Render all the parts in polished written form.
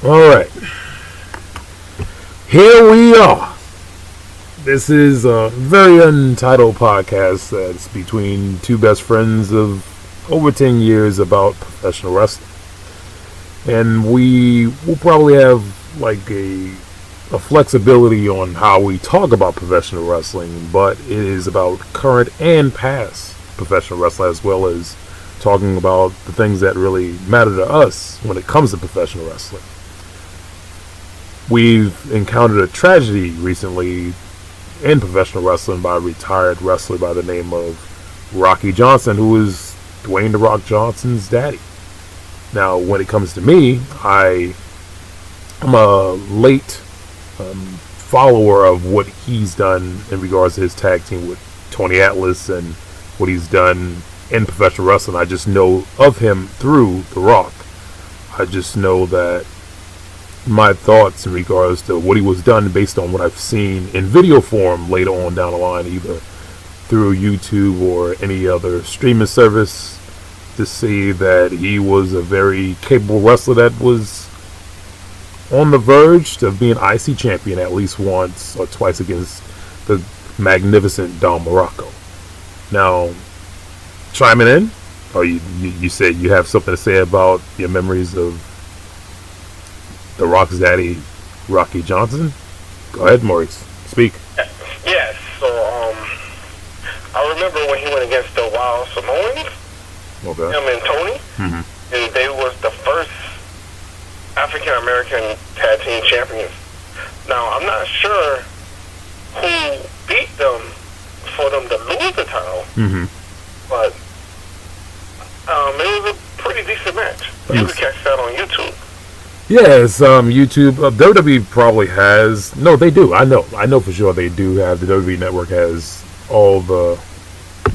Alright. Here we are. This is a very untitled podcast that's between two best friends of over 10 years about professional wrestling. And we will probably have like a flexibility on how we talk about professional wrestling, but it is about current and past professional wrestling, as well as talking about the things that really matter to us when it comes to professional wrestling. We've encountered a tragedy recently in professional wrestling by a retired wrestler by the name of Rocky Johnson, who is Dwayne "The Rock" Johnson's daddy. Now, when it comes to me, I'm a late follower of what he's done in regards to his tag team with Tony Atlas and what he's done in professional wrestling. I just know of him through The Rock. I just know that my thoughts in regards to what he was done based on what I've seen in video form later on down the line, either through YouTube or any other streaming service, to see that he was a very capable wrestler that was on the verge of being IC champion at least once or twice against the magnificent Don Morocco. Now, chiming in, or you said you have something to say about your memories of The Rock's daddy, Rocky Johnson? Go ahead, Maurice. Speak. Yes. So, I remember when he went against the Wild Samoans. Okay. Him and Tony. Mm-hmm. And they was the first African American tag team champions. Now, I'm not sure who beat them for them to lose the title. Mm-hmm. But it was a pretty decent match. You can catch that on YouTube. Yes, YouTube. WWE probably has. No, they do. I know for sure they do have. The WWE Network has all the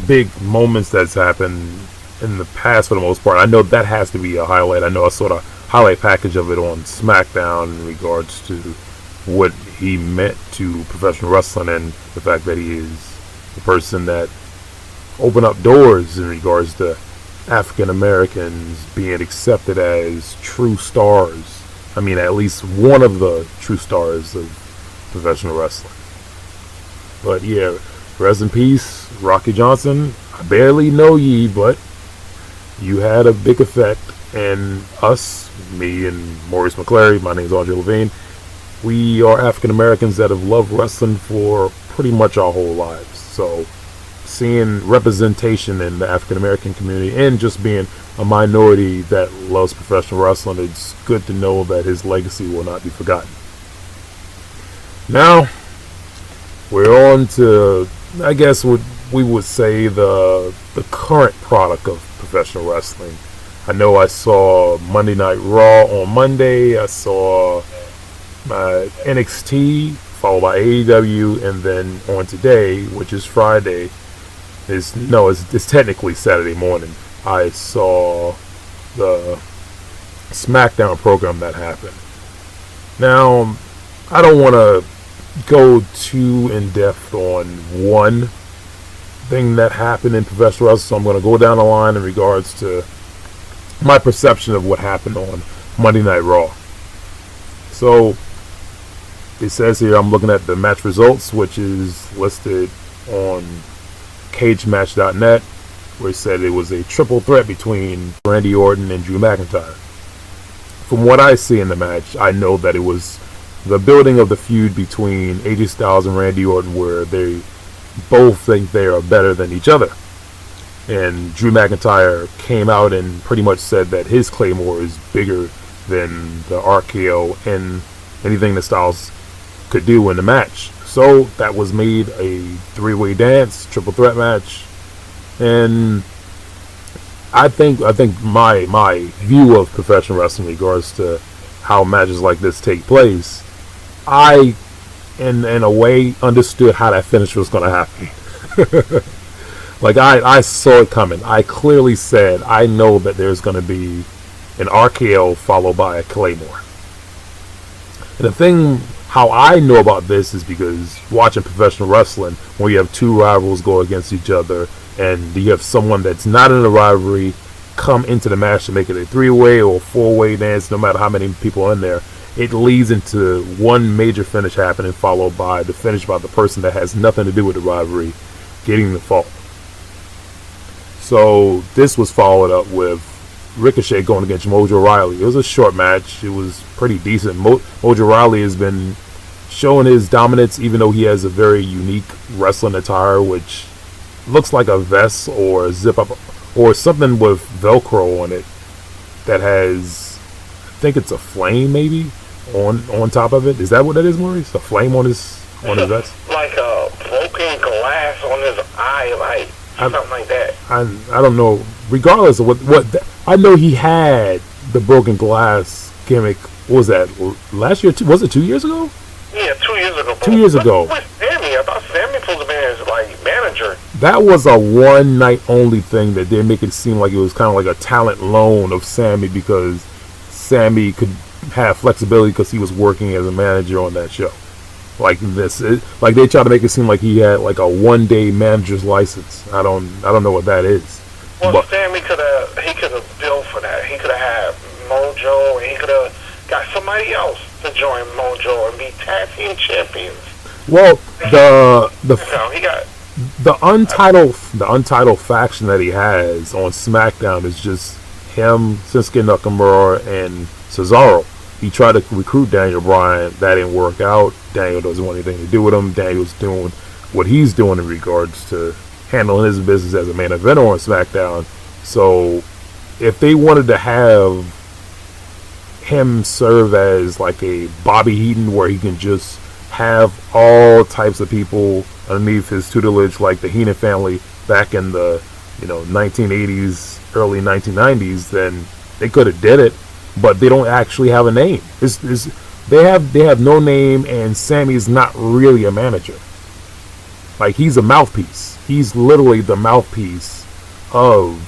big moments that's happened in the past for the most part. I know that has to be a highlight. I know I saw a highlight package of it on SmackDown in regards to what he meant to professional wrestling and the fact that he is the person that opened up doors in regards to African Americans being accepted as true stars. I mean, at least one of the true stars of professional wrestling. But yeah, rest in peace, Rocky Johnson. I barely know ye, but you had a big effect. And us, me and Maurice McClary, my name is Levine, we are African Americans that have loved wrestling for pretty much our whole lives. So seeing representation in the African American community and just being a minority that loves professional wrestling, it's good to know that his legacy will not be forgotten. Now, we're on to, I guess what we would say, the current product of professional wrestling. I know I saw Monday Night Raw on Monday. I saw NXT, followed by AEW, and then on today, which is Friday, it's technically Saturday morning, I saw the SmackDown program that happened. Now, I don't want to go too in depth on one thing that happened in professional wrestling, so I'm going to go down the line in regards to my perception of what happened on Monday Night Raw. So it says here, I'm looking at the match results, which is listed on cagematch.net, where it said it was a triple threat between Randy Orton and Drew McIntyre. From what I see in the match, I know that it was the building of the feud between AJ Styles and Randy Orton, where they both think they are better than each other. And Drew McIntyre came out and pretty much said that his Claymore is bigger than the RKO and anything that Styles could do in the match. So that was made a three-way dance, triple threat match. And I think my view of professional wrestling in regards to how matches like this take place, I in a way understood how that finish was going to happen. Like I saw it coming. I clearly said I know that there's going to be an RKO followed by a Claymore. And the thing, how I know about this is because watching professional wrestling, where you have two rivals go against each other, and you have someone that's not in the rivalry come into the match to make it a three-way or four-way dance, no matter how many people are in there, it leads into one major finish happening, followed by the finish by the person that has nothing to do with the rivalry getting the fall. So this was followed up with Ricochet going against Mojo Rawley. It was a short match. It was pretty decent. Mojo Rawley has been showing his dominance, even though he has a very unique wrestling attire, which looks like a vest or a zip up or something with Velcro on it that has, I think it's a flame maybe on top of it. Is that what that is, Maurice? A flame on his vest? Like a broken glass on his eye, like something like that. I don't know. Regardless of what I know, he had the broken glass gimmick. What was that? Last year? Was it 2 years ago? Yeah, 2 years ago. 2 years ago. With Sammy, I thought Sammy was supposed to be his like manager. That was a one night only thing that did make it seem like it was kind of like a talent loan of Sammy, because Sammy could have flexibility because he was working as a manager on that show. Like this, like they try to make it seem like he had like a 1 day manager's license. I don't know what that is. Well, but Sammy could have billed for that. He could have had Mojo, and he could have got somebody else to join Mojo and be tag team champions. Well, the untitled faction that he has on SmackDown is just him, Shinsuke Nakamura, and Cesaro. He tried to recruit Daniel Bryan. That didn't work out. Daniel doesn't want anything to do with him. Daniel's doing what he's doing in regards to handling his business as a main eventer on SmackDown. So if they wanted to have him serve as like a Bobby Heenan, where he can just have all types of people underneath his tutelage, like the Heenan family back in the 1980s, early 1990s, then they could have did it. But they don't actually have a name. They have no name, and Sammy's not really a manager. Like, he's a mouthpiece. He's literally the mouthpiece of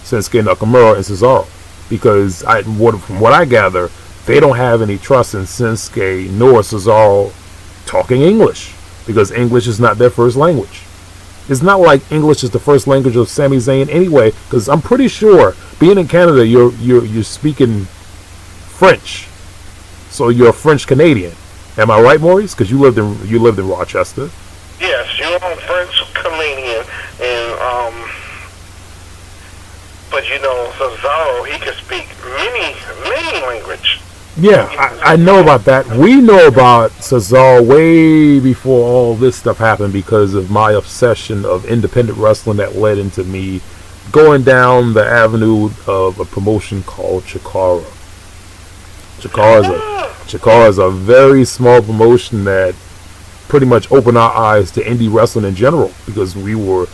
Shinsuke Nakamura and Cesaro, because from what I gather, they don't have any trust in Shinsuke nor Cesaro talking English, because English is not their first language. It's not like English is the first language of Sami Zayn anyway, because I'm pretty sure, being in Canada, you're speaking French, so you're a French Canadian. Am I right, Maurice? Because you lived in Rochester. Yes, you're a French Canadian, and but Cesaro, he can speak many language. Yeah, I know about that. We know about Cesaro way before all this stuff happened, because of my obsession of independent wrestling that led into me going down the avenue of a promotion called Chikara. Chikara is a very small promotion that pretty much opened our eyes to indie wrestling in general, because we were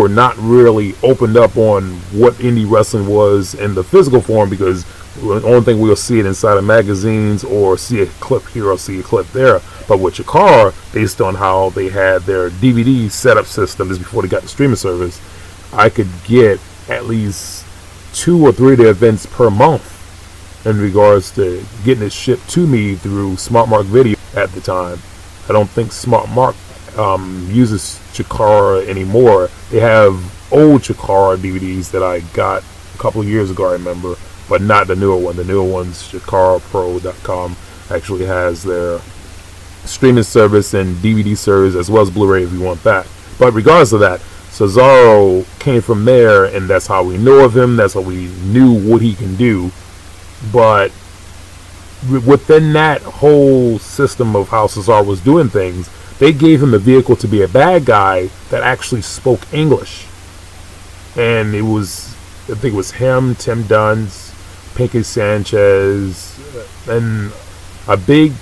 not really opened up on what indie wrestling was in the physical form, because the only thing we'll see it inside of magazines, or see a clip here or see a clip there. But with Chikara, based on how they had their DVD setup system, this before they got the streaming service, I could get at least 2 or 3 of the events per month in regards to getting it shipped to me through Smart Mark Video at the time. I don't think Smart Mark uses Chikara anymore. They have old Chikara DVDs that I got a couple of years ago, I remember, but not the newer one. The newer one's ChikaraPro.com actually has their streaming service and DVD service, as well as Blu-ray if you want that. But regardless of that, Cesaro came from there, and that's how we know of him. That's how we knew what he can do. But within that whole system of how Cesaro was doing things, they gave him the vehicle to be a bad guy that actually spoke English. And I think it was him, Tim Dunn, Pinky Sanchez, and a big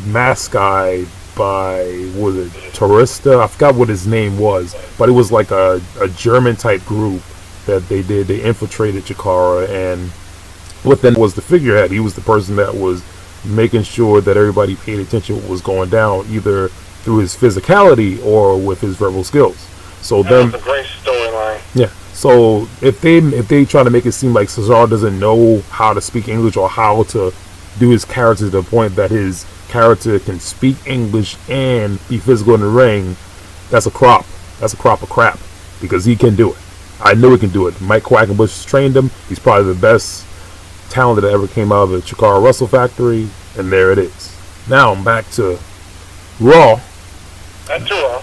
mask guy by, what was it, Turista? I forgot what his name was, but it was like a German type group that they did. They infiltrated Chikara, and within was the figurehead. He was the person that was making sure that everybody paid attention to what was going down, either through his physicality or with his verbal skills. So that was a great storyline. Yeah. So if they try to make it seem like Cesaro doesn't know how to speak English or how to do his character to the point that his character can speak English and be physical in the ring, that's a crop. That's a crop of crap, because he can do it. I know he can do it. Mike Quackenbush trained him. He's probably the best talent that ever came out of the Chikara Russell factory, and there it is. Now I'm back to Raw. That's Raw.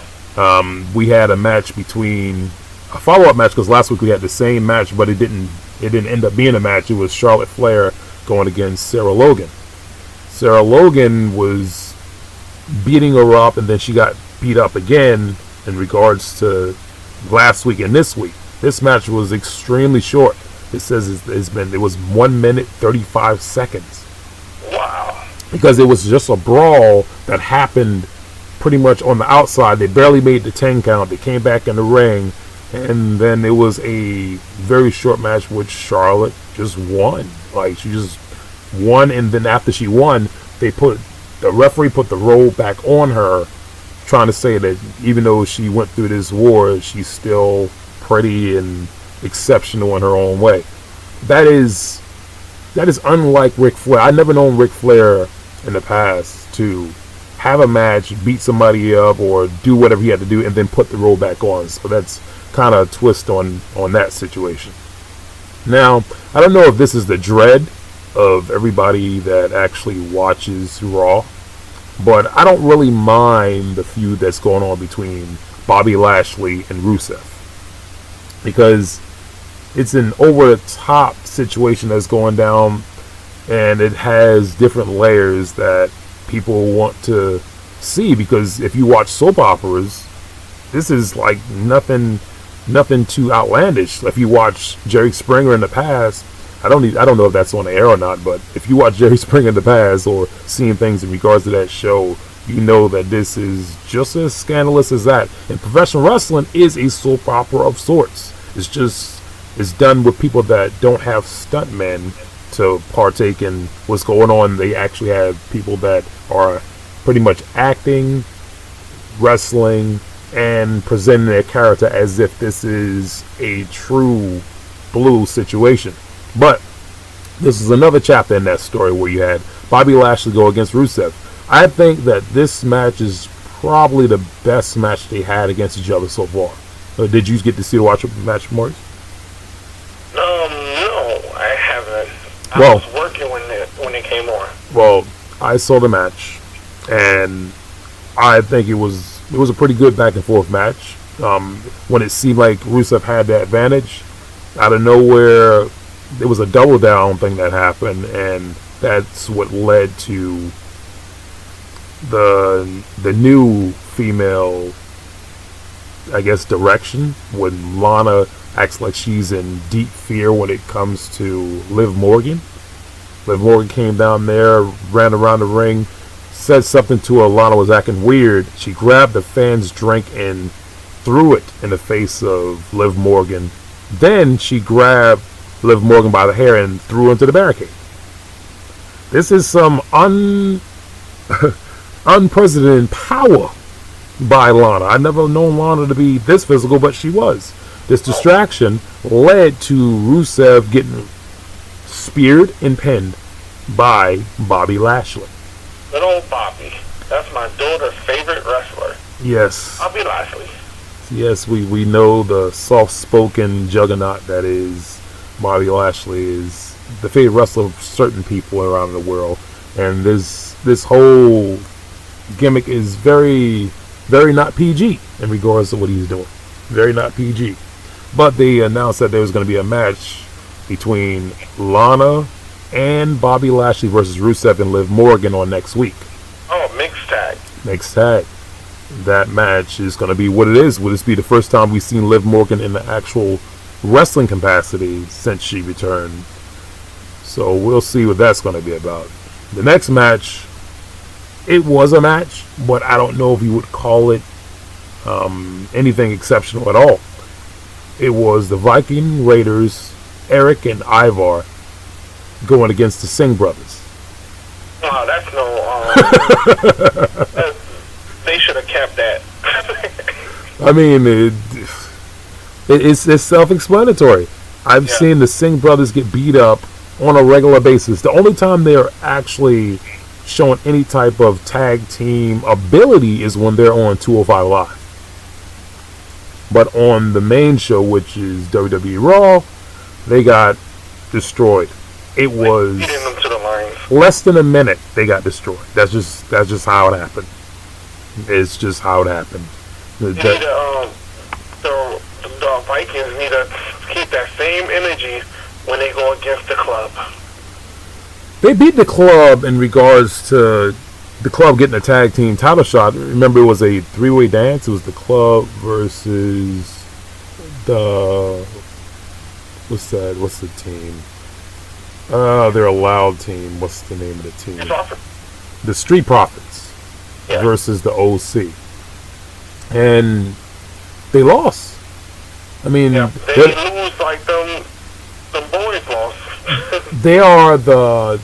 We had a match between a follow-up match, because last week we had the same match, but it didn't end up being a match. It was Charlotte Flair going against Sarah Logan. Sarah Logan was beating her up, and then she got beat up again in regards to last week and this week. This match was extremely short. It says it was 1 minute 35 seconds. Wow. Because it was just a brawl that happened pretty much on the outside. They barely made the 10 count. They came back in the ring, and then it was a very short match which Charlotte just won. Like, she just won, and then after she won, the referee put the robe back on her, trying to say that even though she went through this war, she's still pretty and exceptional in her own way. That is unlike Ric Flair. I never known Ric Flair in the past to have a match, beat somebody up, or do whatever he had to do, and then put the robe back on. So that's kind of a twist on that situation. Now, I don't know if this is the dread of everybody that actually watches Raw, but I don't really mind the feud that's going on between Bobby Lashley and Rusev, because it's an over-the-top situation that's going down, and it has different layers that people want to see, because if you watch soap operas, this is like nothing too outlandish. If you watch Jerry Springer in the past, I don't know if that's on the air or not, but if you watch Jerry Springer in the past or seeing things in regards to that show, you know that this is just as scandalous as that. And professional wrestling is a soap opera of sorts. It's done with people that don't have stuntmen to partake in what's going on. They actually have people that are pretty much acting, wrestling, and presenting their character as if this is a true blue situation. But this is another chapter in that story where you had Bobby Lashley go against Rusev. I think that this match is probably the best match they had against each other so far. Did you get to see the watch the match, Maurice? No, I haven't. I was working when it came on. Well, I saw the match, and I think it was a pretty good back and forth match. When it seemed like Rusev had the advantage, out of nowhere, there was a double down thing that happened, and that's what led to the new female, I guess, direction, when Lana acts like she's in deep fear when it comes to Liv Morgan. Liv Morgan came down there, ran around the ring, said something to her. Lana was acting weird. She grabbed the fan's drink and threw it in the face of Liv Morgan. Then she grabbed Liv Morgan by the hair and threw her into the barricade. This is some unprecedented power by Lana. I never known Lana to be this physical, but she was. This distraction led to Rusev getting speared and pinned by Bobby Lashley. Good old Bobby. That's my daughter's favorite wrestler. Yes. Bobby Lashley. Yes, we know the soft-spoken juggernaut that is Bobby Lashley is the favorite wrestler of certain people around the world. And this whole gimmick is very, very not PG in regards to what he's doing. Very not PG. But they announced that there was going to be a match between Lana and Bobby Lashley versus Rusev and Liv Morgan on next week. Oh, mixed tag. Mixed tag. That match is going to be what it is. Will this be the first time we've seen Liv Morgan in the actual wrestling capacity since she returned? So we'll see what that's going to be about. The next match, it was a match, but I don't know if you would call it anything exceptional at all. It was the Viking Raiders, Eric and Ivar, going against the Singh brothers. Oh, that's no... they should have kept that. I mean, it's self-explanatory. I've seen the Singh brothers get beat up on a regular basis. The only time they're actually showing any type of tag team ability is when they're on 205 Live. But on the main show, which is WWE Raw, they got destroyed. It was beating them to the lines. less than a minute. They got destroyed. That's just how it happened. It's just how it happened. The Vikings need to keep that same energy when they go against the club. They beat the club in regards to the club getting a tag team title shot. Remember, it was a three-way dance. It was the club versus the what's the team? They're a loud team. What's the name of the team? The Street Profits versus the OC, and they lost. I mean, they lose like them boys lost. They are the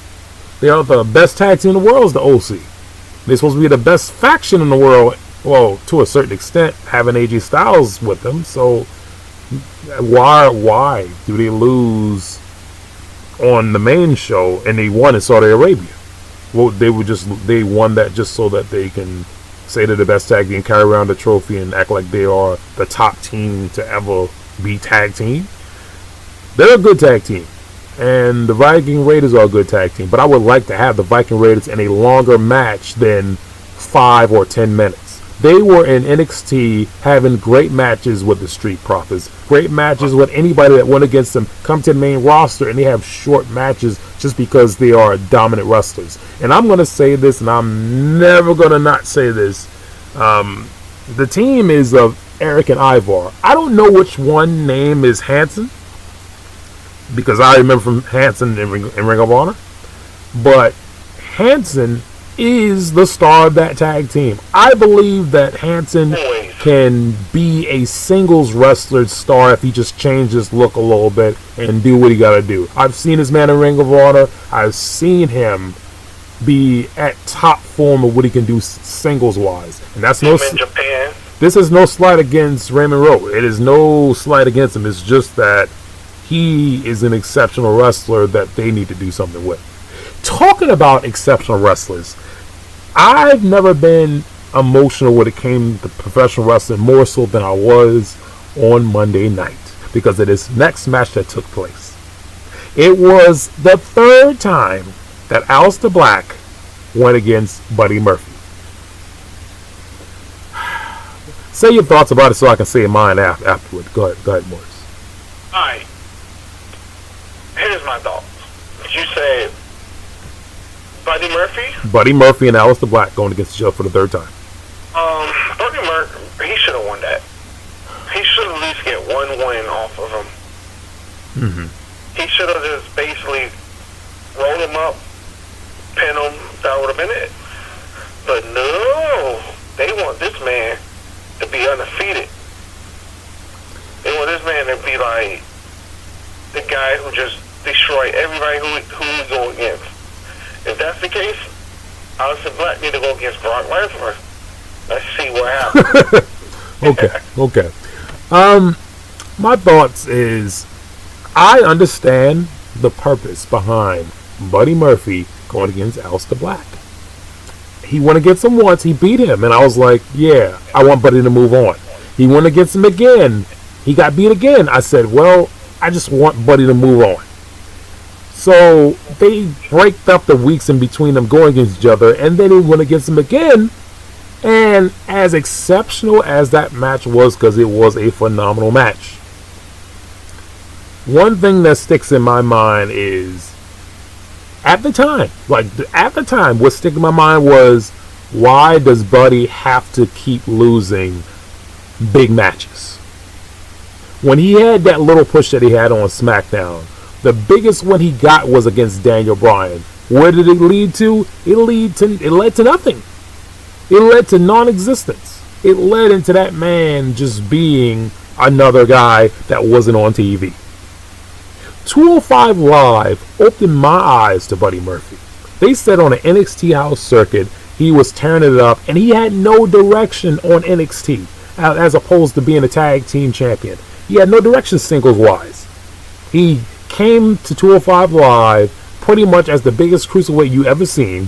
best tag team in the world. Is the OC? They're supposed to be the best faction in the world. Well, to a certain extent, having AJ Styles with them. So why do they lose on the main show and they won in Saudi Arabia? Well, they won that just so that they can say they're the best tag team, carry around the trophy, and act like they are the top team to ever be tag team. They're a good tag team, and the Viking Raiders are a good tag team. But I would like to have the Viking Raiders in a longer match than 5 or 10 minutes. They were in NXT having great matches with the Street Profits, great matches with anybody that went against them, come to the main roster, and they have short matches just because they are dominant wrestlers. And I'm going to say this, and I'm never going to not say this. The team is of Eric and Ivar. I don't know which one name is Hanson, because I remember from Hanson in Ring of Honor. But Hanson is the star of that tag team. I believe that Hanson can be a singles wrestler star if he just changes his look a little bit and do what he got to do. I've seen this man in Ring of Honor. I've seen him be at top form of what he can do singles wise, and that's no. Japan. This is no slight against Raymond Rowe. It is no slight against him. It's just that he is an exceptional wrestler that they need to do something with. Talking about exceptional wrestlers, I've never been emotional when it came to professional wrestling more so than I was on Monday night because of this next match that took place. It was the third time that Aleister Black went against Buddy Murphy. Say your thoughts about it so I can say mine afterward. Go ahead, Maurice. Alright. Here's my thoughts. You said Buddy Murphy? Buddy Murphy and Aleister Black going against each other for the third time. Buddy Murphy, he should have won that. He should at least get one win off of him. Mm-hmm. He should have just basically rolled him up, pin him, that would have been it. But no, they want this man to be undefeated. They want this man to be like the guy who just destroyed everybody who he go against. If that's the case, Aleister Black need to go against Brock Lesnar. Let's see what happens. Okay. My thoughts is I understand the purpose behind Buddy Murphy going against Aleister Black. He went against him once, he beat him, and I was like, yeah, I want Buddy to move on. He went against him again, he got beat again. I said, well, I just want Buddy to move on. So they break up the weeks in between them going against each other, and then he went against him again. And as exceptional as that match was, because it was a phenomenal match, one thing that sticks in my mind is, at the time, what sticking in my mind was, why does Buddy have to keep losing big matches? When he had that little push that he had on SmackDown, the biggest one he got was against Daniel Bryan. Where did it lead to? It led to nothing. It led to non-existence. It led into that man just being another guy that wasn't on TV. 205 Live opened my eyes to Buddy Murphy. They said on an NXT house circuit, he was tearing it up, and he had no direction on NXT, as opposed to being a tag team champion. He had no direction singles-wise. He came to 205 Live pretty much as the biggest cruiserweight you ever seen,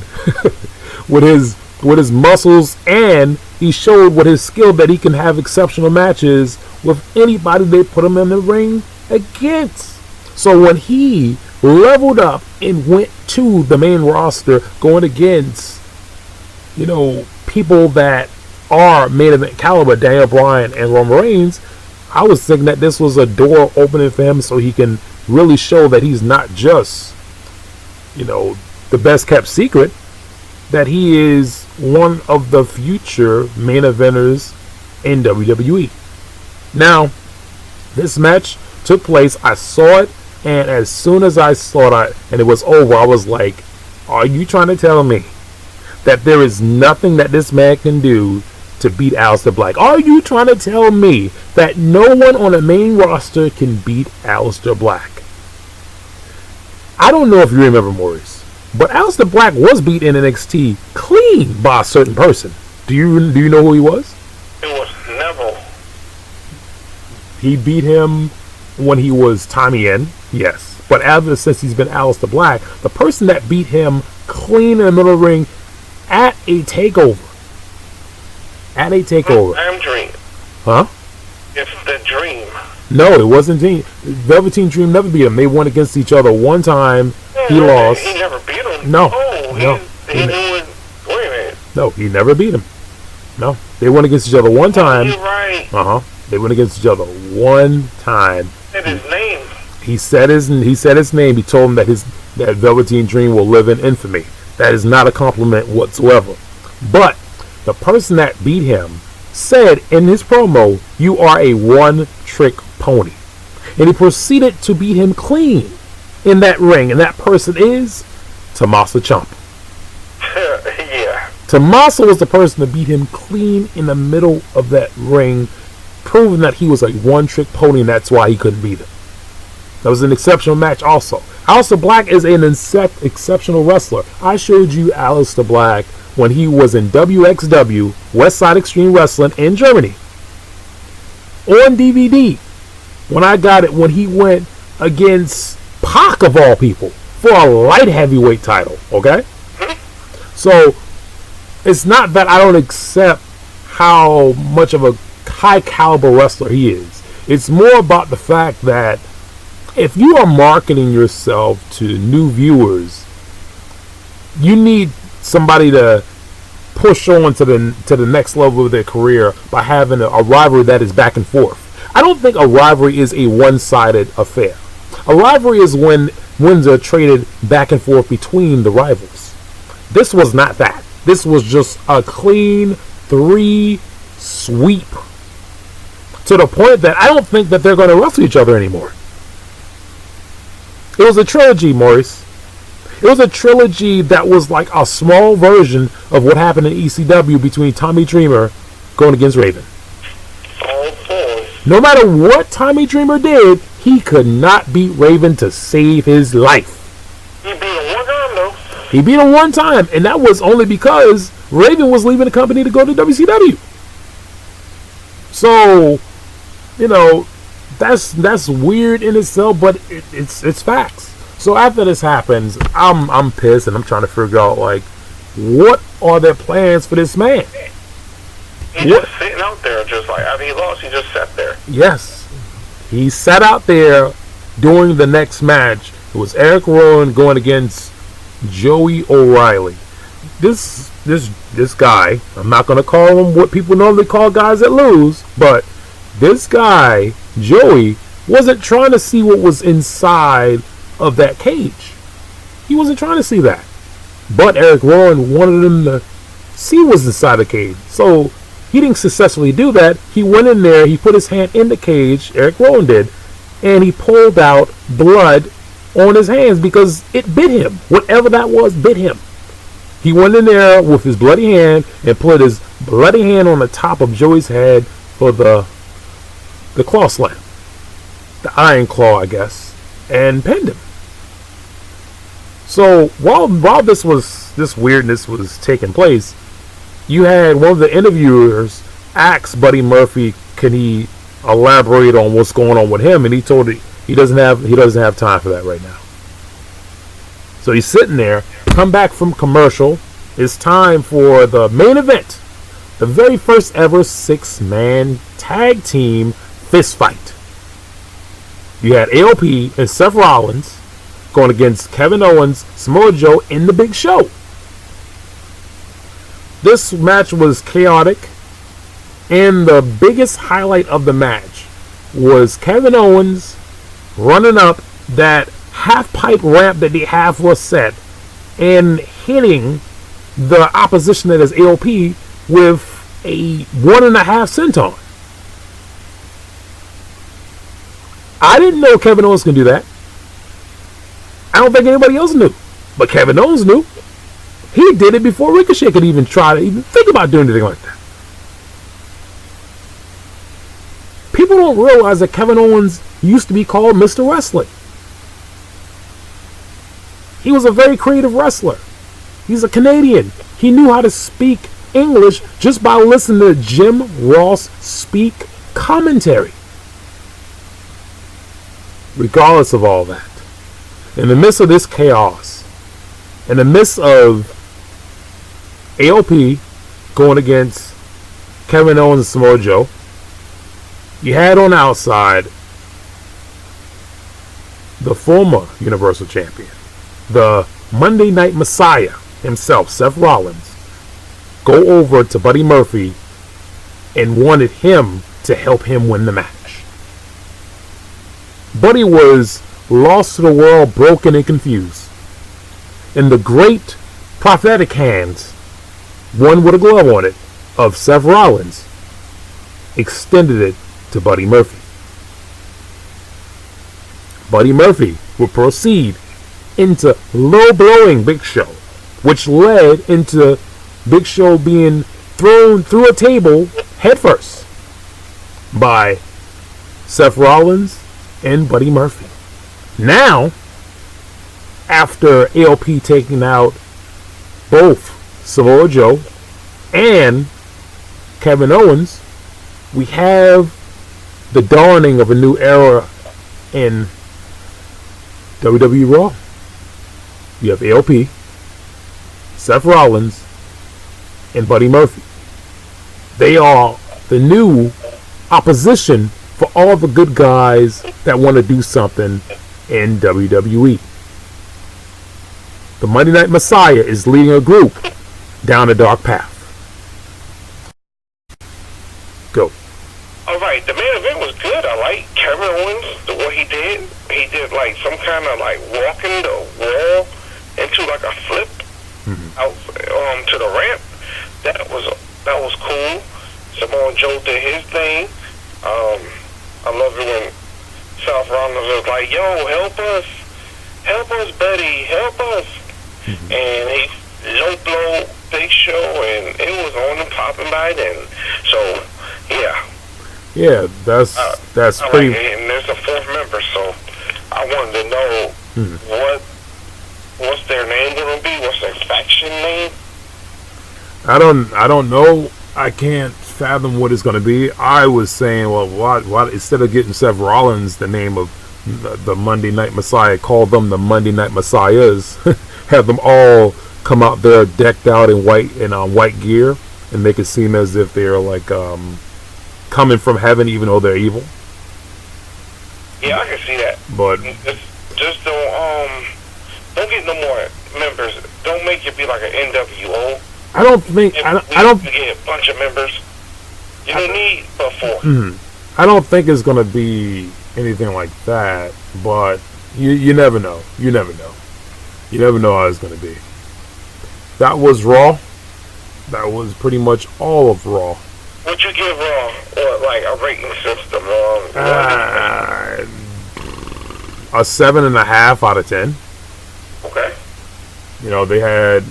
with his muscles, and he showed with his skill that he can have exceptional matches with anybody they put him in the ring against. So when he leveled up and went to the main roster going against, people that are main event caliber, Daniel Bryan and Roman Reigns. I was thinking that this was a door opening for him so he can really show that he's not just, the best kept secret, that he is one of the future main eventers in WWE. Now, this match took place. I saw it, and as soon as I saw it and it was over, I was like, are you trying to tell me that there is nothing that this man can do to beat Aleister Black? Are you trying to tell me that no one on the main roster can beat Aleister Black? I don't know if you remember, Maurice, but Aleister Black was beat in NXT clean by a certain person. Do you know who he was? It was Neville. He beat him when he was Tommy N, yes. But ever since he's been Aleister Black, the person that beat him clean in the middle of the ring at a takeover. I'm Dream. Huh? It's the Dream. No, it wasn't Dream. Velveteen Dream never beat him. They went against each other one time. He lost. He never beat him. No. Wait a minute. No, he never beat him. No, they went against each other one time. You're right. They went against each other one time. Said his name. He said his name. He told him that that Velveteen Dream will live in infamy. That is not a compliment whatsoever. But the person that beat him said in his promo, "You are a one-trick pony," and he proceeded to beat him clean in that ring. And that person is Tommaso Ciampa. Yeah. Tommaso was the person to beat him clean in the middle of that ring, proving that he was a one-trick pony, and that's why he couldn't beat him. That was an exceptional match also. Aleister Black is an exceptional wrestler. I showed you Aleister Black when he was in WXW, West Side Extreme Wrestling in Germany, on DVD. When I got it, when he went against Pac of all people for a light heavyweight title, okay? So, it's not that I don't accept how much of a high caliber wrestler he is. It's more about the fact that if you are marketing yourself to new viewers, you need somebody to push on to the next level of their career by having a rivalry that is back and forth. I don't think a rivalry is a one-sided affair. A rivalry is when wins are traded back and forth between the rivals. This was not that. This was just a clean 3 sweep to the point that I don't think that they're going to wrestle each other anymore. It was a trilogy, Maurice. It was a trilogy that was like a small version of what happened in ECW between Tommy Dreamer going against Raven. Oh boy. No matter what Tommy Dreamer did, he could not beat Raven to save his life. He beat him one time though. He beat him one time, and that was only because Raven was leaving the company to go to WCW. So, that's weird in itself, but it's facts. So after this happens, I'm pissed, and I'm trying to figure out what are their plans for this man? He's just sitting out there, just like after he lost, he just sat there. Yes, he sat out there during the next match. It was Eric Rowan going against Joey O'Reilly. This guy, I'm not gonna call him what people normally call guys that lose, but this guy, Joey, wasn't trying to see what was inside of that cage. He wasn't trying to see that. But Eric Rowan wanted him to see what was inside the cage. So he didn't successfully do that. He went in there, he put his hand in the cage, Eric Rowan did, and he pulled out blood on his hands because it bit him. Whatever that was bit him. He went in there with his bloody hand and put his bloody hand on the top of Joey's head for the claw slam. The iron claw, I guess. And pinned him. So while this weirdness was taking place, you had one of the interviewers ask Buddy Murphy, can he elaborate on what's going on with him, and he told it he doesn't have time for that right now. So he's sitting there, come back from commercial. It's time for the main event, the very first ever 6-man tag team fist fight. You had AOP and Seth Rollins going against Kevin Owens, Samoa Joe, in the Big Show. This match was chaotic, and the biggest highlight of the match was Kevin Owens running up that half-pipe ramp that they have for a set and hitting the opposition that is AOP with a 1.5 senton. I didn't know Kevin Owens could do that. I don't think anybody else knew. But Kevin Owens knew. He did it before Ricochet could even try to even think about doing anything like that. People don't realize that Kevin Owens used to be called Mr. Wrestling. He was a very creative wrestler. He's a Canadian. He knew how to speak English just by listening to Jim Ross speak commentary. Regardless of all that, in the midst of this chaos, in the midst of AOP going against Kevin Owens and Samoa Joe, you had on the outside the former Universal Champion, the Monday Night Messiah himself, Seth Rollins, go over to Buddy Murphy and wanted him to help him win the match. Buddy was lost to the world, broken and confused. In the great prophetic hands, one with a glove on it, of Seth Rollins, extended it to Buddy Murphy. Buddy Murphy would proceed into low-blowing Big Show, which led into Big Show being thrown through a table headfirst by Seth Rollins and Buddy Murphy. Now, after AOP taking out both Samoa Joe and Kevin Owens, we have the dawning of a new era in WWE Raw. You have AOP, Seth Rollins, and Buddy Murphy. They are the new opposition for all the good guys that want to do something in WWE. The Monday Night Messiah is leading a group down a dark path. Go. Alright, the main event was good. I like Kevin Owens, what he did. He did like some kind of like walking the wall into like a flip out to the ramp. That was cool. Samoa Joe did his thing. I love it when Seth Rollins was like, "Yo, help us, buddy, help us," and he low blow Big Show, and it was on and popping by then. So, yeah, that's I pretty. Like it. And there's a fourth member, so I wanted to know what's their name gonna be? What's their faction name? I don't know. I can't fathom what it's going to be. I was saying, well, why instead of getting Seth Rollins the name of the Monday Night Messiah, call them the Monday Night Messiahs. Have them all come out there decked out in white gear and make it seem as if they're like coming from heaven, even though they're evil. Yeah, I can see that. But just don't get no more members. Don't make it be like an NWO. I don't think I don't get a bunch of members. You don't need but 4. I don't think it's gonna be anything like that. But you never know. You never know. You never know how it's gonna be. That was Raw. That was pretty much all of Raw. Would you give Raw or like a rating system? A 7.5 out of 10. Okay. You know, they had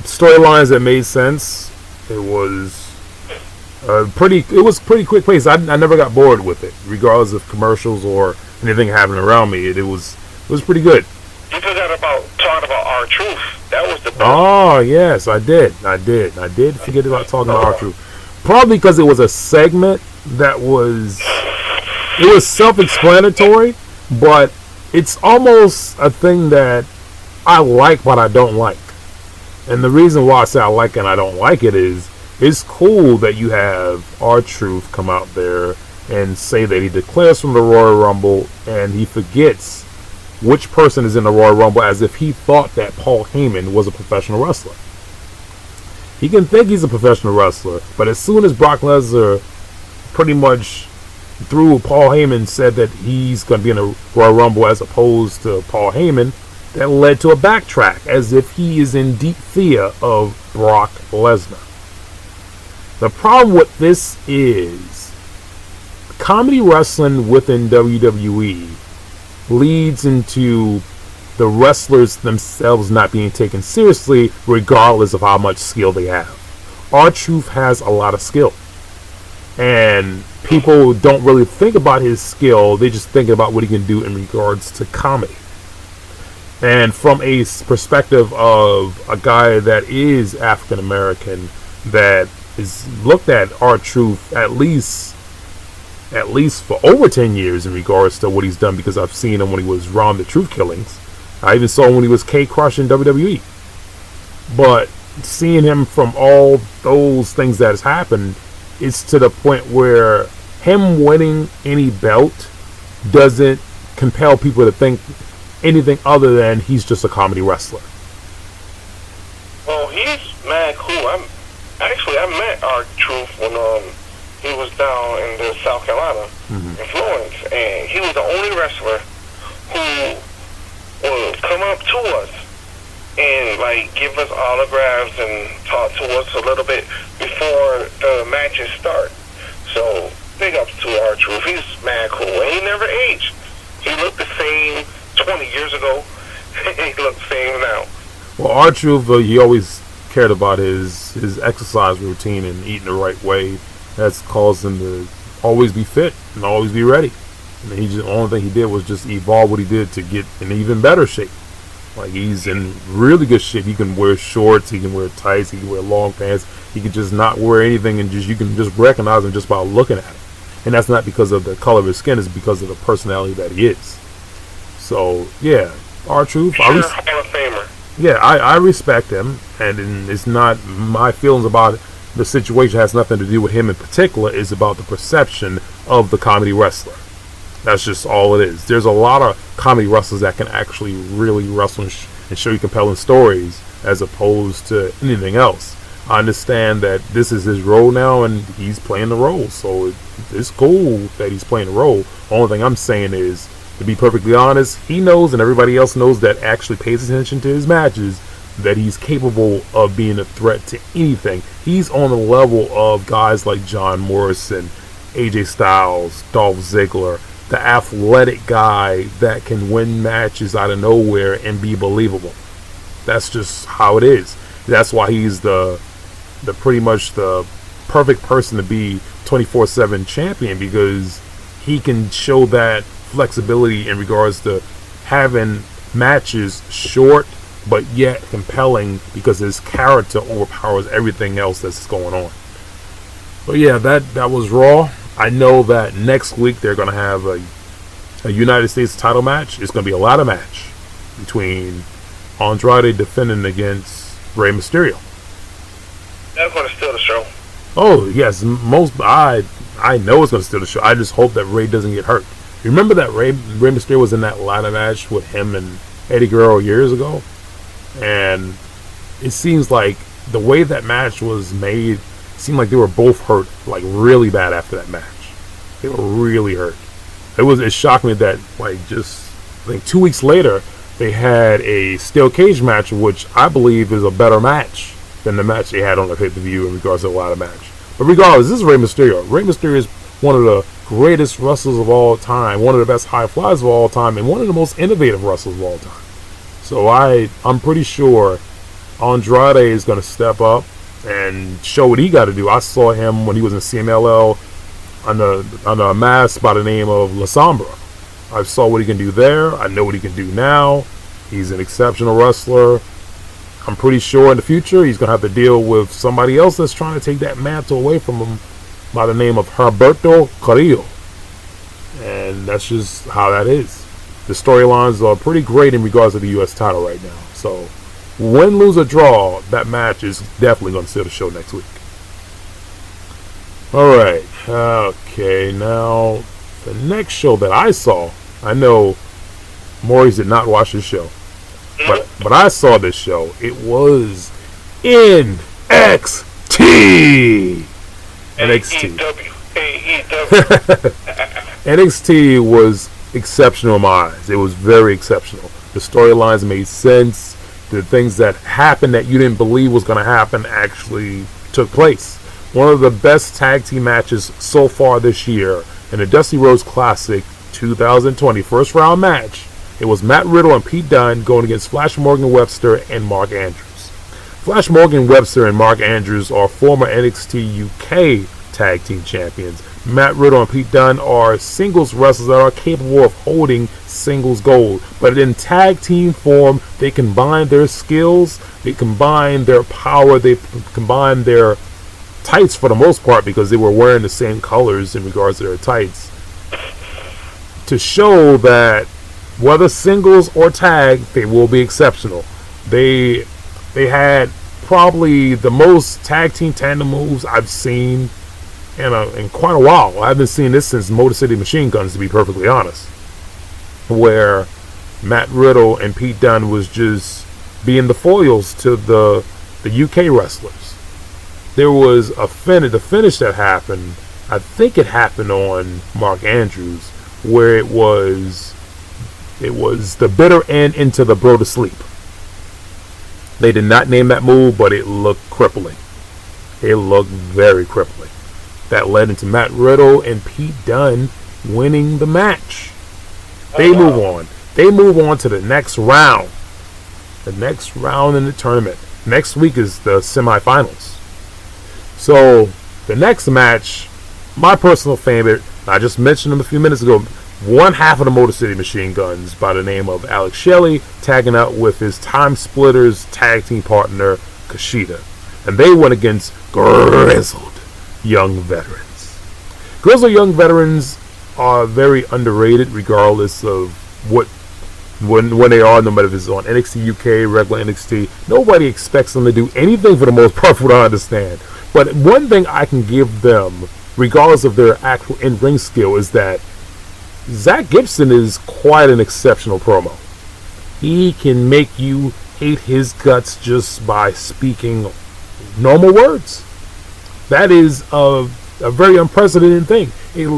storylines that made sense. It was pretty quick pace. I never got bored with it, regardless of commercials or anything happening around me. It was pretty good. You forgot about talking about R-Truth. That was the best. Oh yes, I did forget about talking about R-Truth. Probably because it was a segment that was self-explanatory, but it's almost a thing that I like but I don't like. And the reason why I say I like and I don't like it is it's cool that you have R-Truth come out there and say that he declares from the Royal Rumble and he forgets which person is in the Royal Rumble, as if he thought that Paul Heyman was a professional wrestler. He can think he's a professional wrestler, but as soon as Brock Lesnar pretty much through Paul Heyman said that he's going to be in a Royal Rumble as opposed to Paul Heyman, that led to a backtrack, as if he is in deep fear of Brock Lesnar. The problem with this is comedy wrestling within WWE leads into the wrestlers themselves not being taken seriously regardless of how much skill they have. R-Truth has a lot of skill, and people don't really think about his skill, they just think about what he can do in regards to comedy. And from a perspective of a guy that is African American, that is looked at R-Truth at least for over 10 years in regards to what he's done, because I've seen him when he was Ron the Truth Killings. I even saw him when he was K-Crush in WWE. But seeing him from all those things that has happened, it's to the point where him winning any belt doesn't compel people to think anything other than he's just a comedy wrestler. Well, he's mad cool. I met R-Truth when he was down in South Carolina, in Florence, and he was the only wrestler who would come up to us and like give us autographs and talk to us a little bit before the matches start. So big ups to R-Truth. He's mad cool. And he never aged. He looked the same 20 years ago. He looks the same now. Well, R-Truth, he always cared about his exercise routine and eating the right way. That's caused him to always be fit and always be ready. And the only thing he did was just evolve what he did to get in even better shape. Like, he's in really good shape. He can wear shorts, he can wear tights, he can wear long pants. He can just not wear anything, and you can just recognize him just by looking at him. And that's not because of the color of his skin, it's because of the personality that he is. So, yeah, R-Truth. Hall of Famer. Yeah, I respect him, and it's not my feelings about it. The situation has nothing to do with him in particular. It's about the perception of the comedy wrestler. That's just all it is. There's a lot of comedy wrestlers that can actually really wrestle and show you compelling stories as opposed to anything else. I understand that this is his role now and he's playing the role, so it's cool that he's playing the role. Only thing I'm saying is, to be perfectly honest, he knows and everybody else knows that actually pays attention to his matches, that he's capable of being a threat to anything. He's on the level of guys like John Morrison, AJ Styles, Dolph Ziggler, the athletic guy that can win matches out of nowhere and be believable. That's just how it is. That's why he's the pretty much the perfect person to be 24/7 champion, because he can show that flexibility in regards to having matches short but yet compelling, because his character overpowers everything else that's going on. But yeah, that was Raw. I know that next week they're going to have a United States title match. It's going to be a ladder match between Andrade defending against Rey Mysterio. That's going to steal the show. Oh, yes. I know it's going to steal the show. I just hope that Rey doesn't get hurt. Remember that Rey Mysterio was in that ladder match with him and Eddie Guerrero years ago? And it seems like the way that match was made, seemed like they were both hurt like really bad after that match. They were really hurt. It shocked me that just I think 2 weeks later they had a steel cage match, which I believe is a better match than the match they had on the pay-per-view in regards to a ladder match. But regardless, this is Rey Mysterio. Rey Mysterio is one of the greatest wrestlers of all time, one of the best high flyers of all time, and one of the most innovative wrestlers of all time. So I'm pretty sure Andrade is going to step up and show what he got to do. I saw him when he was in CMLL under a mask by the name of La Sombra. I saw what he can do there. I know what he can do now. He's an exceptional wrestler. I'm pretty sure in the future he's going to have to deal with somebody else that's trying to take that mantle away from him by the name of Humberto Carrillo. And that's just how that is. The storylines are pretty great in regards to the U.S. title right now. So, win, lose, or draw, that match is definitely going to steal the show next week. Alright. Okay, now, the next show that I saw, I know Maurice did not watch this show. Nope. But I saw this show. It was NXT. NXT. NXT was exceptional in my eyes. It was very exceptional. The storylines made sense. The things that happened that you didn't believe was going to happen actually took place. One of the best tag team matches so far this year in the Dusty Rhodes Classic 2020 first round match. It was Matt Riddle and Pete Dunne going against Flash Morgan Webster and Mark Andrews. Flash Morgan Webster and Mark Andrews are former NXT UK tag team champions. Matt Riddle and Pete Dunne are singles wrestlers that are capable of holding singles gold. But in tag team form, they combine their skills, they combine their power, they combine their tights for the most part because they were wearing the same colors in regards to their tights, to show that whether singles or tag, they will be exceptional. They had probably the most tag team tandem moves I've seen in quite a while. I haven't seen this since Motor City Machine Guns, to be perfectly honest, where Matt Riddle and Pete Dunne was just being the foils to the UK wrestlers. There was the finish that happened. I think it happened on Mark Andrews, where it was the bitter end into the bro to sleep. They did not name that move, but it looked crippling. It looked very crippling. That led into Matt Riddle and Pete Dunne winning the match. They move on. They move on to the next round. The next round in the tournament. Next week is the semifinals. So the next match, my personal favorite, I just mentioned him a few minutes ago, one half of the Motor City Machine Guns by the name of Alex Shelley tagging out with his Time Splitters tag team partner Kushida. And they went against Grizzled Young Veterans. Grizzled Young Veterans are very underrated regardless of when they are, no matter if it's on NXT UK, regular NXT. Nobody expects them to do anything for the most part, from what I understand. But one thing I can give them, regardless of their actual in-ring skill, is that Zach Gibson is quite an exceptional promo. He can make you hate his guts just by speaking normal words. That is a very unprecedented thing.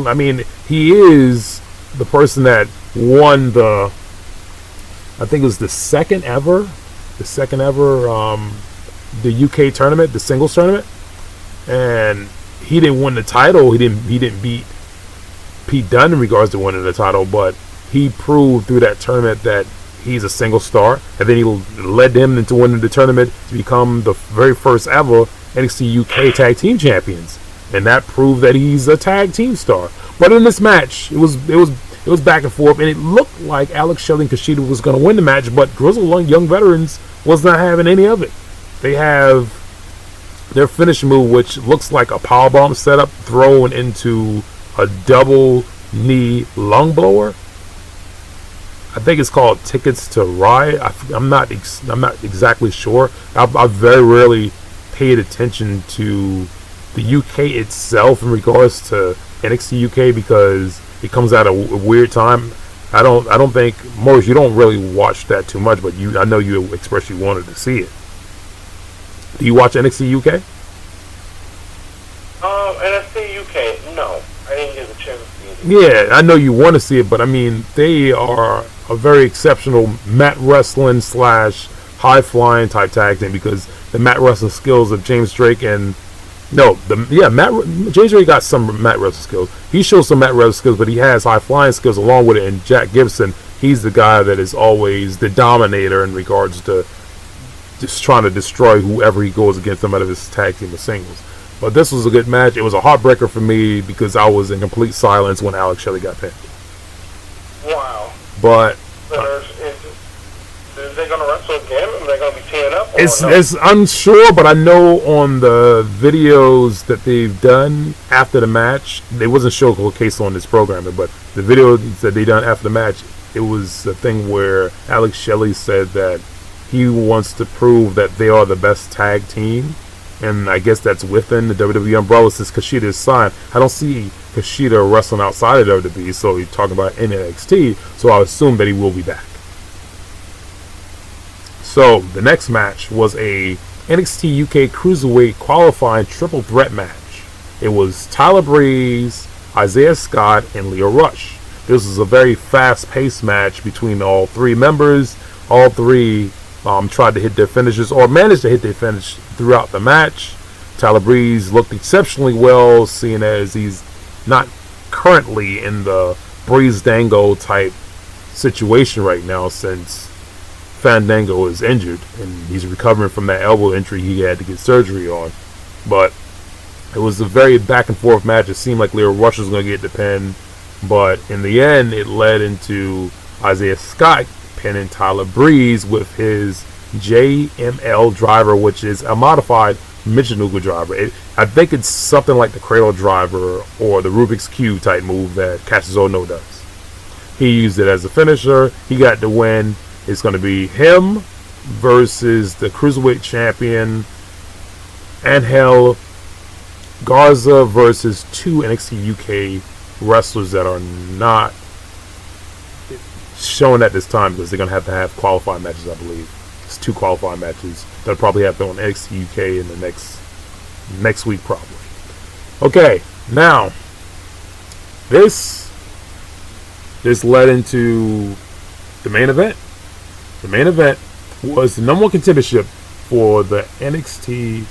I mean, he is the person that won I think it was the second ever the UK tournament, the singles tournament, and he didn't win the title. He didn't beat Pete Dunne in regards to winning the title, but he proved through that tournament that he's a single star, and then he led him into winning the tournament to become the very first ever NXT UK tag team champions, and that proved that he's a tag team star. But in this match, it was back and forth, and it looked like Alex Shelley and Kushida was going to win the match, but Grizzled Young Veterans was not having any of it. They have their finish move, which looks like a powerbomb setup thrown into a double knee lung blower. I think it's called Tickets to Ride. I'm not exactly sure. I've very rarely paid attention to the UK itself in regards to NXT UK because it comes at a weird time. I don't think, Maurice, you don't really watch that too much, but I know you expressly wanted to see it. Do you watch NXT UK? NXT UK, no. I didn't get a chance to see it. Yeah, I know you want to see it, but I mean, they are a very exceptional mat wrestling / high flying type tag team, because the mat wrestling skills of James Drake and James Drake got some mat wrestling skills. He shows some mat wrestling skills, but he has high flying skills along with it. And Jack Gibson, he's the guy that is always the dominator in regards to just trying to destroy whoever he goes against, no matter if it's tag team or singles. But this was a good match. It was a heartbreaker for me because I was in complete silence when Alex Shelley got pinned. Wow. But is they going to wrestle again? Are they going to be teeing up? It's unsure, but I know on the videos that they've done after the match, they wasn't showcased on this programming, but the video that they done after the match, it was a thing where Alex Shelley said that he wants to prove that they are the best tag team, and I guess that's within the WWE umbrella since Kushida is signed. I don't see Kushida wrestling outside of WWE, so he's talking about NXT, so I assume that he will be back. So the next match was a NXT UK Cruiserweight qualifying triple threat match. It was Tyler Breeze, Isaiah Scott, and Leo Rush. This was a very fast-paced match between all three members. All three tried to hit their finishes, or managed to hit their finish throughout the match. Tyler Breeze looked exceptionally well, seeing as he's not currently in the Breeze Dango type situation right now, since Fandango is injured and he's recovering from that elbow injury he had to get surgery on. But it was a very back and forth match. It seemed like Leo Rush was going to get the pin, but in the end it led into Isaiah Scott pinning Tyler Breeze with his JML driver, which is a modified Michinoku driver. I think it's something like the Cradle driver or the Rubik's Cube type move that Kazuchika does. He used it as a finisher. He got the win. It's going to be him versus the Cruiserweight champion Angel Garza versus two NXT UK wrestlers that are not shown at this time, because they're going to have qualifying matches, I believe. It's 2 qualifying matches. They'll probably have them on NXT UK in the next week, probably. Okay, now this led into the main event. The main event was the number 1 contendership for the NXT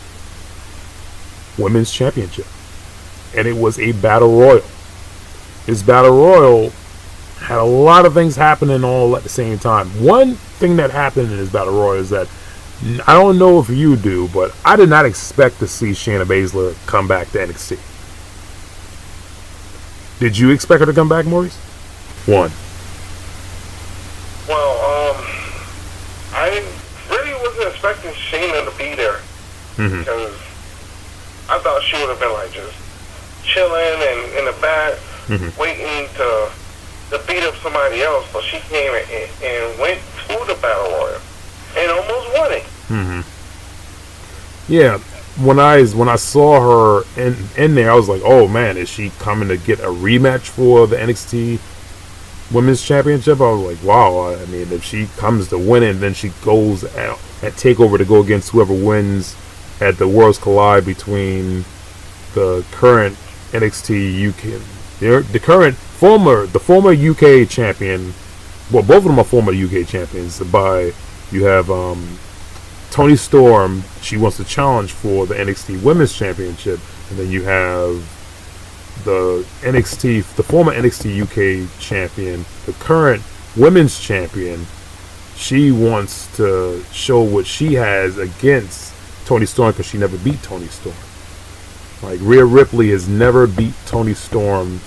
Women's Championship, and it was a battle royal. This battle royal had a lot of things happening all at the same time. One thing that happened in this battle royal is that, I don't know if you do, but I did not expect to see Shayna Baszler come back to NXT. Did you expect her to come back, Maurice? One. Well, I really wasn't expecting Shayna to be there, because I thought she would have been like just chilling and in the back, waiting to beat up somebody else. But she came and went to the battle royal and almost won it. Yeah, when I saw her in there, I was like, oh man, is she coming to get a rematch for the NXT Women's Championship? I was like, wow. I mean, if she comes to win it, then she goes out at TakeOver to go against whoever wins at the Worlds Collide between the current NXT UK, the former UK champion. Well, both of them are former UK champions. You have Toni Storm. She wants to challenge for the NXT Women's Championship, and then you have the former NXT UK champion, the current women's champion. She wants to show what she has against Toni Storm, because she never beat Toni Storm. Like, Rhea Ripley has never beat Toni Storm,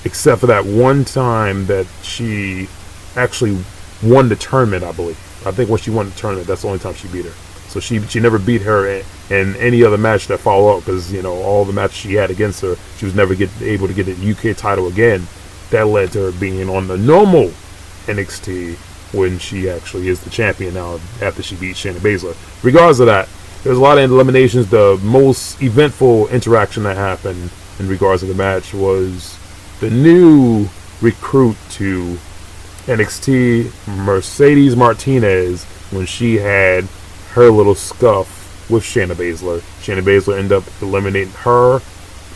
except for that one time that she actually won the tournament, I believe. I think when she won the tournament, that's the only time she beat her. So she never beat her in any other match that followed up, because, you know, all the matches she had against her, she was never able to get the UK title again. That led to her being on the normal NXT when she actually is the champion now, after she beat Shayna Baszler. Regardless of that, there's a lot of eliminations. The most eventful interaction that happened in regards to the match was the new recruit to NXT, Mercedes Martinez, when she had her little scuff with Shayna Baszler. Shayna Baszler ended up eliminating her.